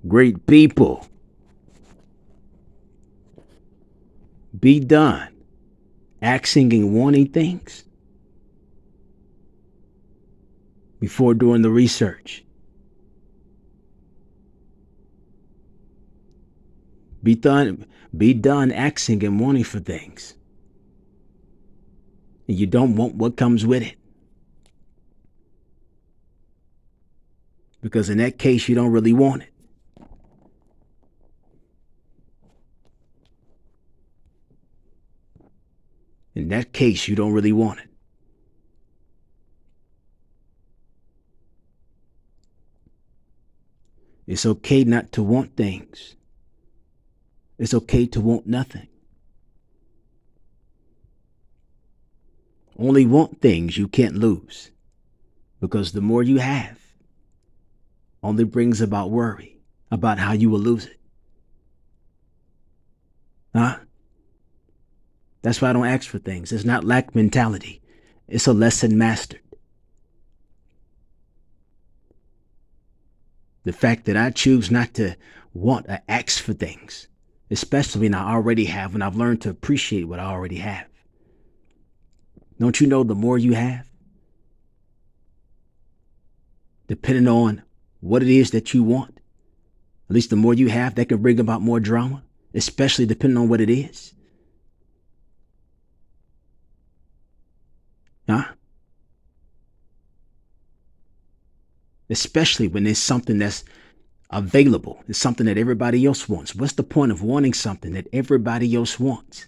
Great people, be done asking and wanting things before doing the research. Be done asking and wanting for things. And you don't want what comes with it. Because in that case, you don't really want it. In that case, you don't really want it. It's okay not to want things. It's okay to want nothing. Only want things you can't lose. Because the more you have only brings about worry about how you will lose it. Huh? That's why I don't ask for things. It's not lack mentality. It's a lesson mastered. The fact that I choose not to want or ask for things, especially when I already have, and I've learned to appreciate what I already have. Don't you know the more you have, depending on what it is that you want, at least the more you have, that can bring about more drama, especially depending on what it is. Huh? Especially when it's something that's available. It's something that everybody else wants. What's the point of wanting something that everybody else wants?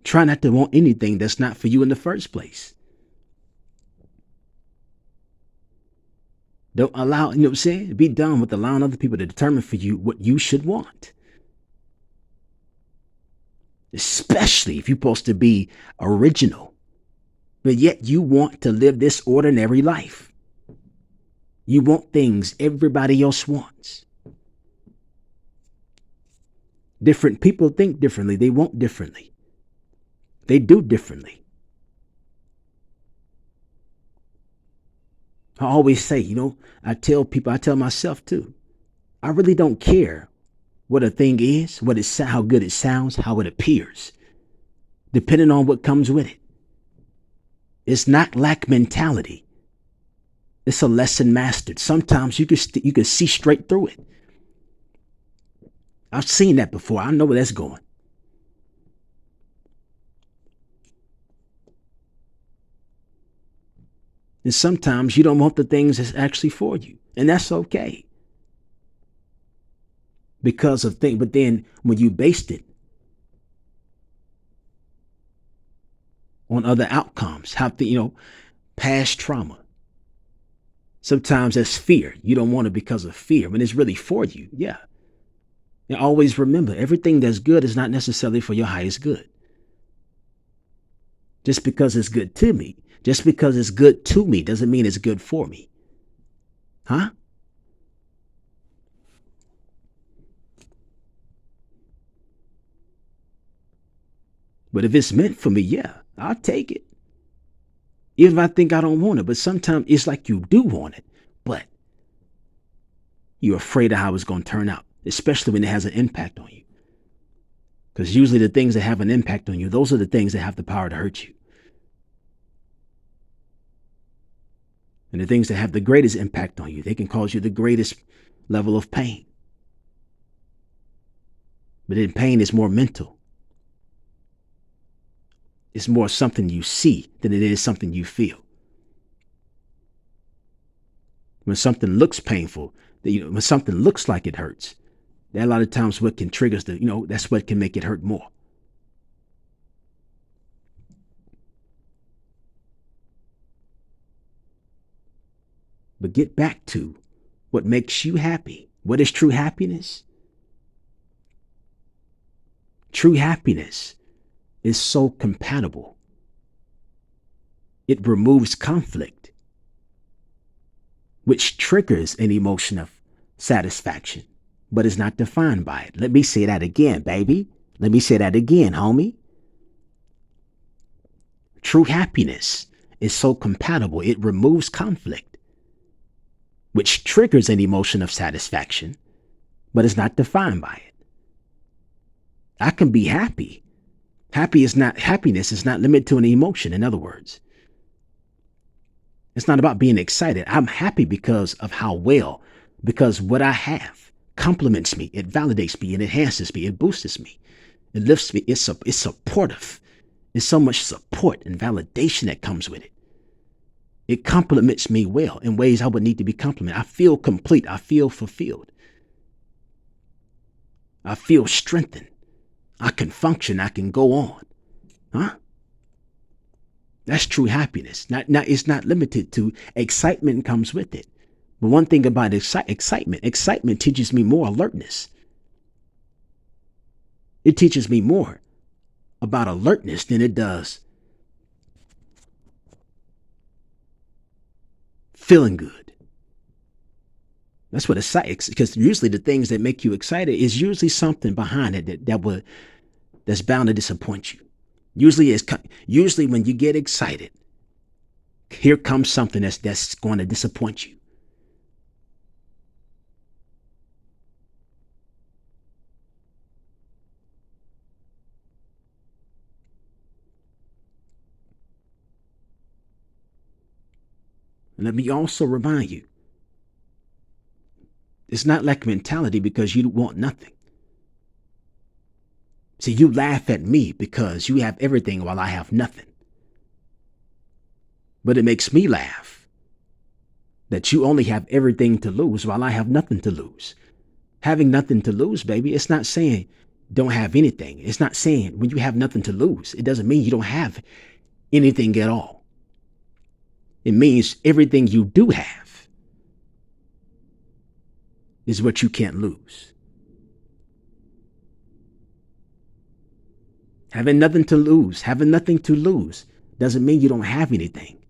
Try not to want anything that's not for you in the first place. Don't allow, you know what I'm saying? Be done with allowing other people to determine for you what you should want. Especially if you're supposed to be original, but yet you want to live this ordinary life. You want things everybody else wants. Different people think differently. They want differently. They do differently. I always say, I tell people, I tell myself too, I really don't care what a thing is, how good it sounds, how it appears, depending on what comes with it. It's not lack mentality. It's a lesson mastered. Sometimes you can see straight through it. I've seen that before. I know where that's going. And sometimes you don't want the things that's actually for you. And that's okay. Because of things, but then when you based it on other outcomes, past trauma. Sometimes that's fear. You don't want it because of fear, but it's really for you. Yeah. And always remember, everything that's good is not necessarily for your highest good. Just because it's good to me doesn't mean it's good for me. Huh? But if it's meant for me, yeah, I'll take it. Even if I think I don't want it, but sometimes it's like you do want it, but you're afraid of how it's going to turn out, especially when it has an impact on you. Because usually the things that have an impact on you, those are the things that have the power to hurt you. And the things that have the greatest impact on you, they can cause you the greatest level of pain. But then pain is more mental. It's more something you see than it is something you feel. When something looks painful, when something looks like it hurts, that a lot of times what can trigger that's what can make it hurt more. But get back to what makes you happy. What is true happiness? True happiness is so compatible. It removes conflict, which triggers an emotion of satisfaction, but is not defined by it. Let me say that again, baby. Let me say that again, homie. True happiness is so compatible. It removes conflict, which triggers an emotion of satisfaction, but is not defined by it. I can be happy. Happiness is not limited to an emotion, in other words. It's not about being excited. I'm happy because of because what I have compliments me, it validates me, it enhances me, it boosts me, it lifts me, it's supportive. There's so much support and validation that comes with it. It compliments me well in ways I would need to be complimented. I feel complete. I feel fulfilled. I feel strengthened. I can function. I can go on. Huh? That's true happiness. It's not limited to excitement comes with it. But one thing about excitement teaches me more alertness. It teaches me more about alertness than it does feeling good. That's what excites, because usually the things that make you excited is usually something behind it that's bound to disappoint you. Usually when you get excited, here comes something that's going to disappoint you. And let me also remind you, it's not lack mentality because you want nothing. See, you laugh at me because you have everything while I have nothing. But it makes me laugh that you only have everything to lose while I have nothing to lose. Having nothing to lose, baby, it's not saying don't have anything. It's not saying when you have nothing to lose, it doesn't mean you don't have anything at all. It means everything you do have is what you can't lose. Having nothing to lose doesn't mean you don't have anything.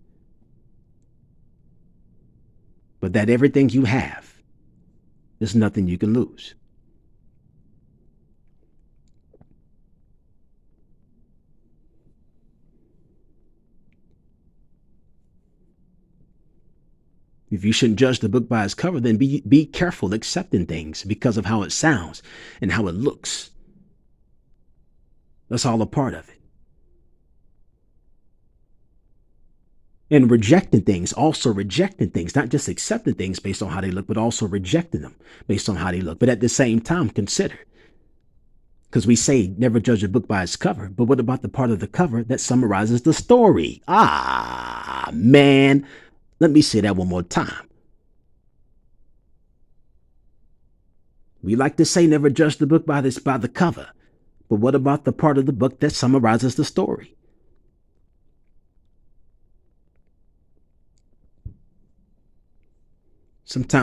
But that everything you have is nothing you can lose. If you shouldn't judge the book by its cover, then be careful accepting things because of how it sounds and how it looks. That's all a part of it. And rejecting things, not just accepting things based on how they look, but also rejecting them based on how they look. But at the same time, consider. Because we say never judge a book by its cover, but what about the part of the cover that summarizes the story? Ah, man. Let me say that one more time. We like to say never judge the book by the cover, but what about the part of the book that summarizes the story? Sometimes